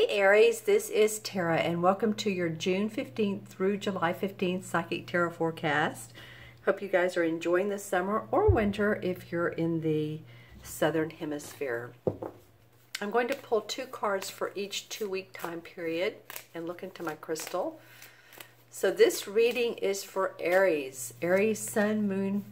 Aries, this is Tara, and welcome to your June 15th through July 15th Psychic Tarot forecast. Hope you guys are enjoying the summer or winter if you're in the southern hemisphere. I'm going to pull two cards for each 2-week time period and look into my crystal. So this reading is for Aries, Aries Sun, Moon,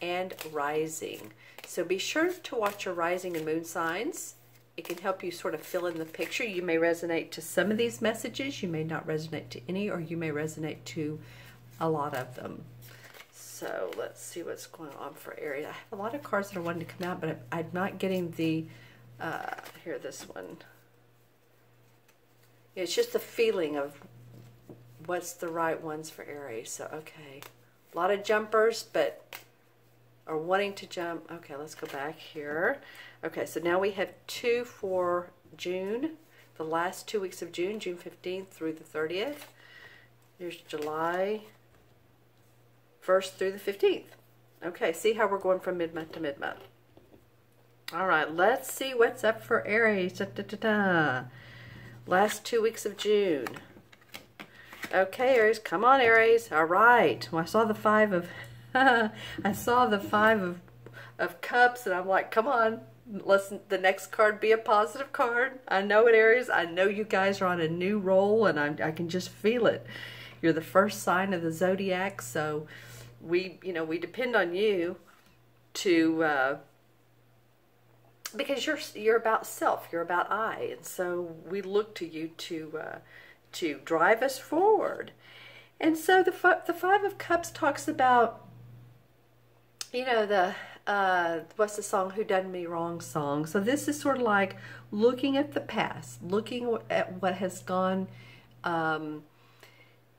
and Rising. So be sure to watch your rising and moon signs. It can help you sort of fill in the picture. You may resonate to some of these messages, you may not resonate to any, or you may resonate to a lot of them. So let's see what's going on for Aries. I have a lot of cards that are wanting to come out, but I'm not getting the, here, this one. It's just the feeling of what's the right ones for Aries. So, okay. A lot of jumpers, but are wanting to jump. Okay, let's go back here. Okay, so now we have two for June, the last 2 weeks of June, June 15th through the 30th. Here's July 1st through the 15th. Okay, see how we're going from mid-month to mid-month. All right, let's see what's up for Aries. Da, da, da, da. Last 2 weeks of June. Okay, Aries, come on, Aries. All right. Well, I saw the five of cups, and I'm like, come on, listen, the next card be a positive card. I know it, Aries. I know you guys are on a new roll, and I can just feel it. You're the first sign of the zodiac, so we depend on you to because you're about self, you're about I, and so we look to you to drive us forward. And so the Five of Cups talks about, what's the song, Who Done Me Wrong song. So this is sort of like looking at the past, looking at what has gone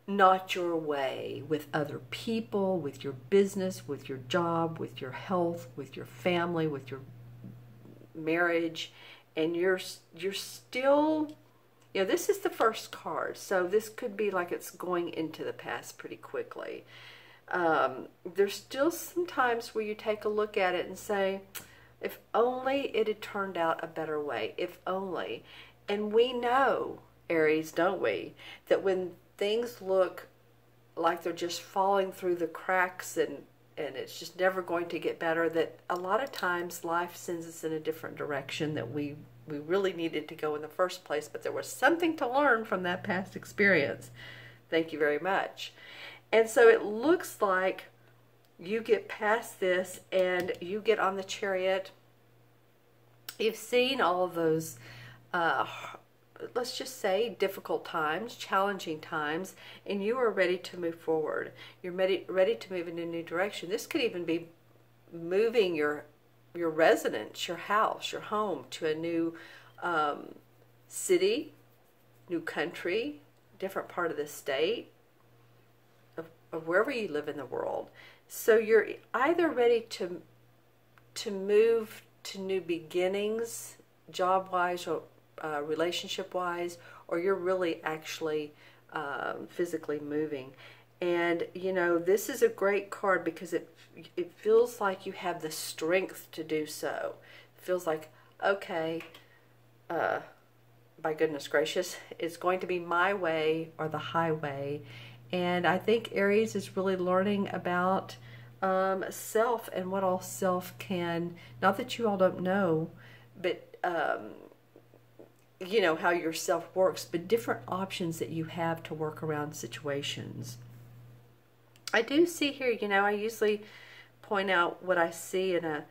not your way with other people, with your business, with your job, with your health, with your family, with your marriage, and you're still, this is the first card, so this could be like it's going into the past pretty quickly. There's still some times where you take a look at it and say, if only it had turned out a better way, if only. And we know, Aries, don't we, that when things look like they're just falling through the cracks and it's just never going to get better, that a lot of times life sends us in a different direction that we really needed to go in the first place, but there was something to learn from that past experience. Thank you very much. And so it looks like you get past this and you get on the chariot. You've seen all of those, let's just say, difficult times, challenging times, and you are ready to move forward. You're ready to move in a new direction. This could even be moving your residence, your house, your home to a new city, new country, different part of the state, of wherever you live in the world. So you're either ready to move to new beginnings, job-wise or relationship-wise, or you're really actually physically moving. And this is a great card because it feels like you have the strength to do so. It feels like, okay, by goodness gracious, it's going to be my way or the highway. And I think Aries is really learning about self and what all self can, not that you all don't know, but how your self works, but different options that you have to work around situations. I do see here, I usually point out what I see in a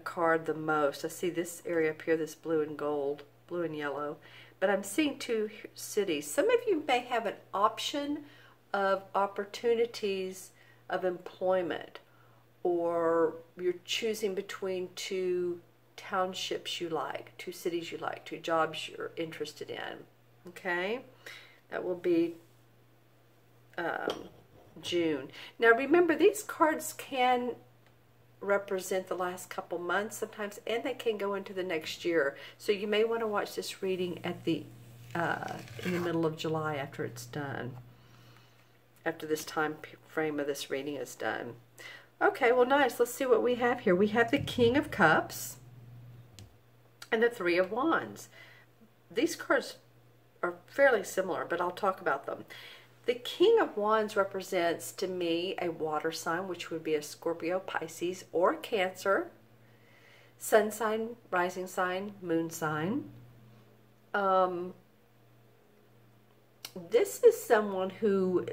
card the most. I see this area up here, this blue and gold, blue and yellow, but I'm seeing two cities. Some of you may have an option of opportunities of employment, or you're choosing between two townships you like, two cities you like, two jobs you're interested in. Okay, that will be June. Now remember, these cards can represent the last couple months sometimes, and they can go into the next year. So you may want to watch this reading at the in the middle of July after it's done, after this time frame of this reading is done. Okay, well, nice. Let's see what we have here. We have the King of Cups and the Three of Wands. These cards are fairly similar, but I'll talk about them. The King of Wands represents to me a water sign, which would be a Scorpio, Pisces, or Cancer. Sun sign, rising sign, moon sign. This is someone who,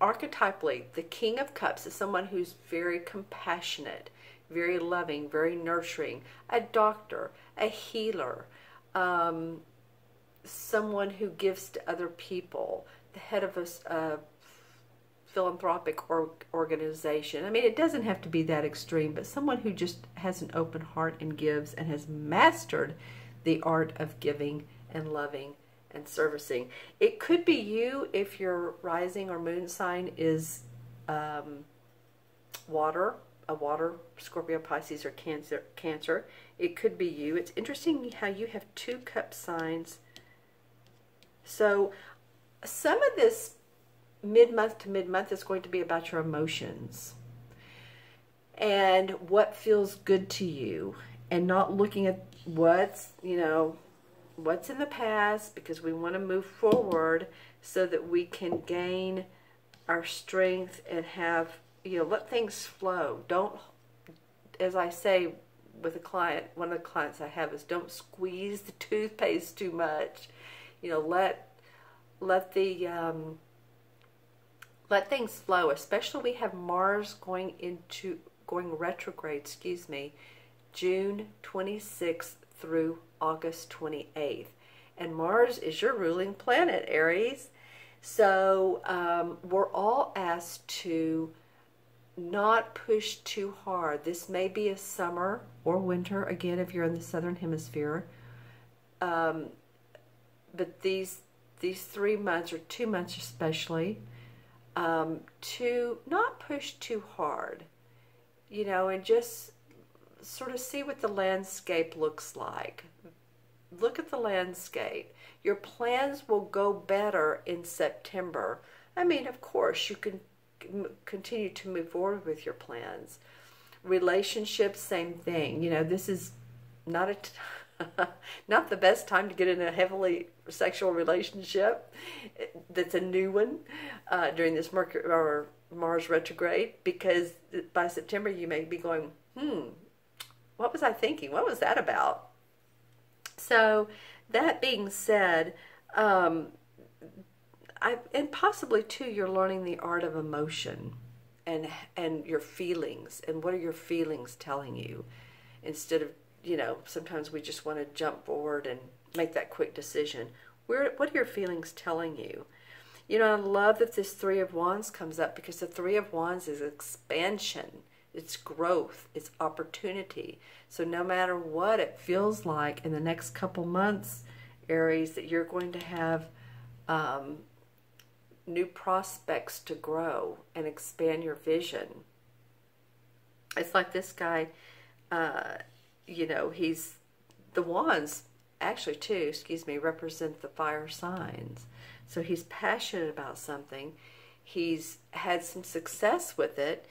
archetypally, the King of Cups is someone who's very compassionate, very loving, very nurturing, a doctor, a healer, someone who gives to other people, the head of a philanthropic organization. I mean, it doesn't have to be that extreme, but someone who just has an open heart and gives and has mastered the art of giving and loving and servicing. It could be you if your rising or moon sign is water, a water, Scorpio, Pisces, or Cancer. It could be you. It's interesting how you have 2 cup signs. So some of this mid-month to mid-month is going to be about your emotions and what feels good to you, and not looking at what's in the past, because we want to move forward so that we can gain our strength and have, let things flow. Don't, as I say with a client, one of the clients I have is, don't squeeze the toothpaste too much. Let things flow. Especially we have Mars going retrograde, June 26th through August 28th. And Mars is your ruling planet, Aries. So we're all asked to not push too hard. This may be a summer or winter, again, if you're in the southern hemisphere. But these 3 months, or 2 months especially, to not push too hard, and just sort of see what the landscape looks like. Look at the landscape. Your plans will go better in September. I mean, of course, you can continue to move forward with your plans. Relationships, same thing. This is not not the best time to get in a heavily sexual relationship that's a new one during this Mercury or Mars retrograde, because by September you may be going, what was I thinking? What was that about? So that being said, and possibly too, you're learning the art of emotion and your feelings, and what are your feelings telling you, instead of, sometimes we just want to jump forward and make that quick decision. What are your feelings telling you? I love that this 3 of Wands comes up, because the 3 of Wands is expansion, it's growth, it's opportunity. So no matter what it feels like in the next couple months, Aries, that you're going to have new prospects to grow and expand your vision. It's like this guy, he's, the wands actually too, represent the fire signs. So he's passionate about something. He's had some success with it,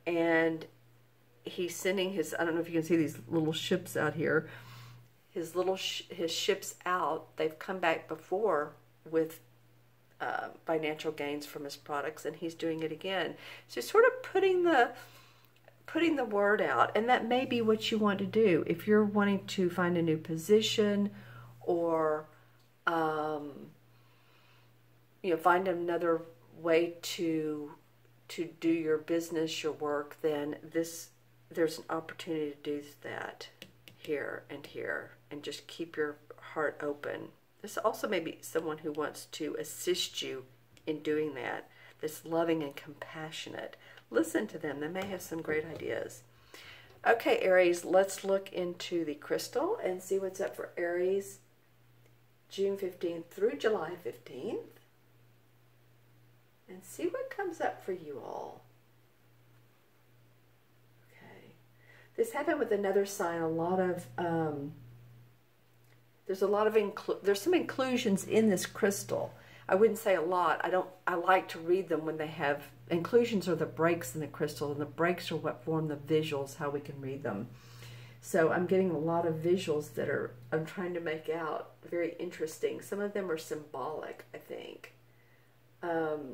and he's sending his, I don't know if you can see these little ships out here, his ships out. They've come back before with financial gains from his products, and he's doing it again. So sort of putting the word out, and that may be what you want to do if you're wanting to find a new position, or find another way to do your business, your work. Then there's an opportunity to do that here, and just keep your heart open. This also may be someone who wants to assist you in doing that, that's loving and compassionate. Listen to them. They may have some great ideas. Okay, Aries, let's look into the crystal and see what's up for Aries June 15th through July 15th. And see what comes up for you all. Okay. This happened with another sign. There's some inclusions in this crystal. I wouldn't say a lot. I like to read them when they have inclusions, or the breaks in the crystal, and the breaks are what form the visuals, how we can read them. So I'm getting a lot of visuals that I'm trying to make out. Very interesting. Some of them are symbolic, I think.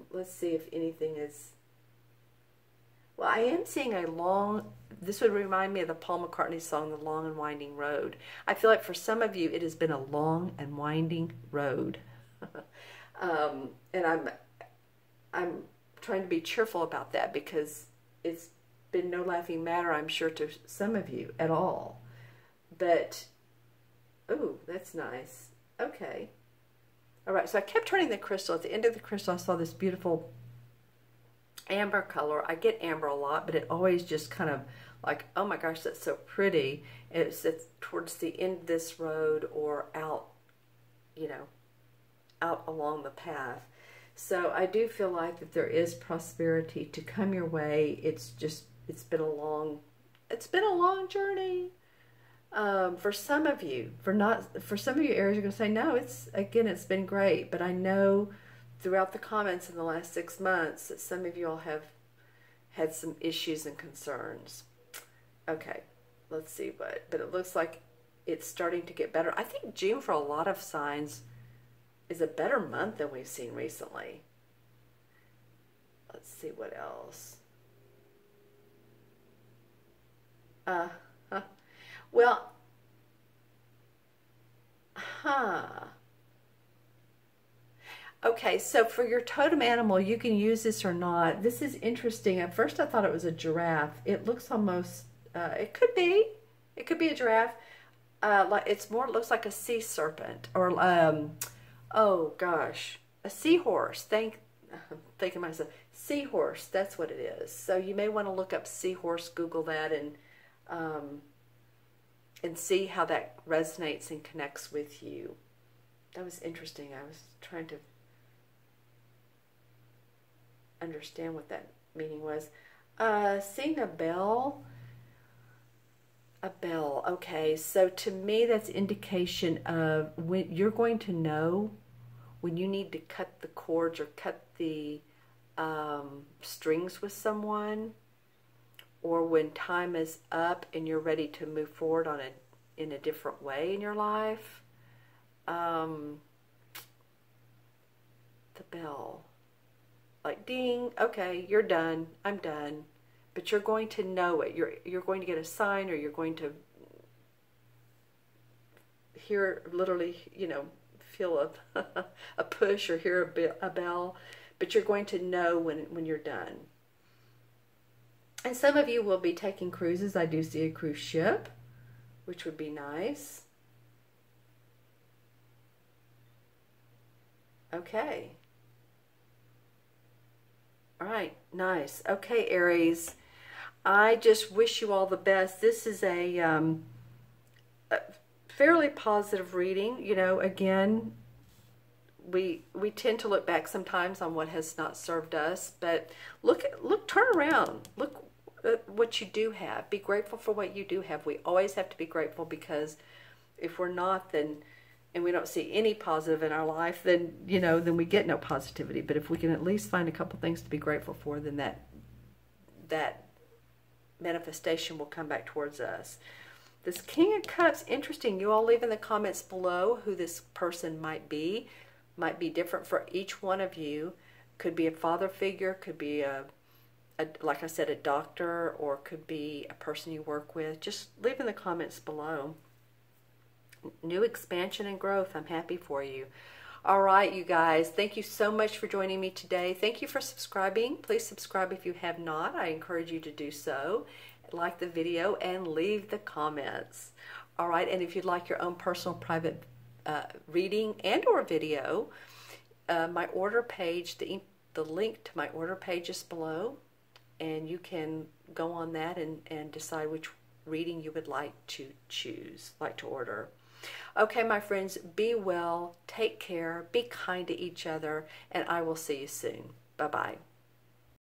Let's see if anything is... Well, I am seeing a long... This would remind me of the Paul McCartney song, The Long and Winding Road. I feel like for some of you, it has been a long and winding road. And I'm trying to be cheerful about that, because it's been no laughing matter, I'm sure, to some of you at all. But, oh, that's nice. Okay. All right, so I kept turning the crystal. At the end of the crystal, I saw this beautiful amber color. I get amber a lot, but it always just kind of like, oh my gosh, that's so pretty. And it's towards the end of this road, or out, you know, out along the path. So I do feel like that there is prosperity to come your way. It's been a long journey. For some of you, for some of you, Aries, you're going to say, no, it's been great. But I know throughout the comments in the last 6 months that some of you all have had some issues and concerns. Okay, let's see but it looks like it's starting to get better. I think June for a lot of signs is a better month than we've seen recently. Let's see what else. Well, okay, so for your totem animal, you can use this or not. This is interesting. At first I thought it was a giraffe. It looks almost, it could be a giraffe. Like it looks like a sea serpent, or oh gosh, a seahorse. I'm thinking to myself, seahorse, that's what it is. So you may want to look up seahorse, Google that, and see how that resonates and connects with you. That was interesting. I was trying to understand what that meaning was. Seeing a bell. A bell. Okay, so to me that's indication of when you're going to know when you need to cut the cords or cut the strings with someone, or when time is up and you're ready to move forward in a different way in your life. The bell. Like ding, okay, you're done, I'm done. But you're going to know it. You're going to get a sign, or you're going to hear, literally, you know, feel a push or hear a bell. But you're going to know when you're done. And some of you will be taking cruises. I do see a cruise ship, which would be nice. Okay. All right, nice. Okay, Aries, I just wish you all the best. This is a fairly positive reading. You know, again, we tend to look back sometimes on what has not served us, but turn around. Look at what you do have. Be grateful for what you do have. We always have to be grateful, because if we're not, then, and we don't see any positive in our life, then, you know, then we get no positivity. But if we can at least find a couple things to be grateful for, then that manifestation will come back towards us. This King of Cups, interesting. You all leave in the comments below who this person might be. Might be different for each one of you. Could be a father figure, could be like I said, a doctor, or could be a person you work with. Just leave in the comments below. New expansion and growth. I'm happy for you. All right, you guys, thank you so much for joining me today. Thank you for subscribing. Please subscribe if you have not. I encourage you to do so. Like the video and leave the comments. All right, and if you'd like your own personal private reading and or video, my order page, the link to my order page is below, and you can go on that and decide which reading you would like to choose, like to order. Okay, my friends, be well, take care, be kind to each other, and I will see you soon. Bye-bye.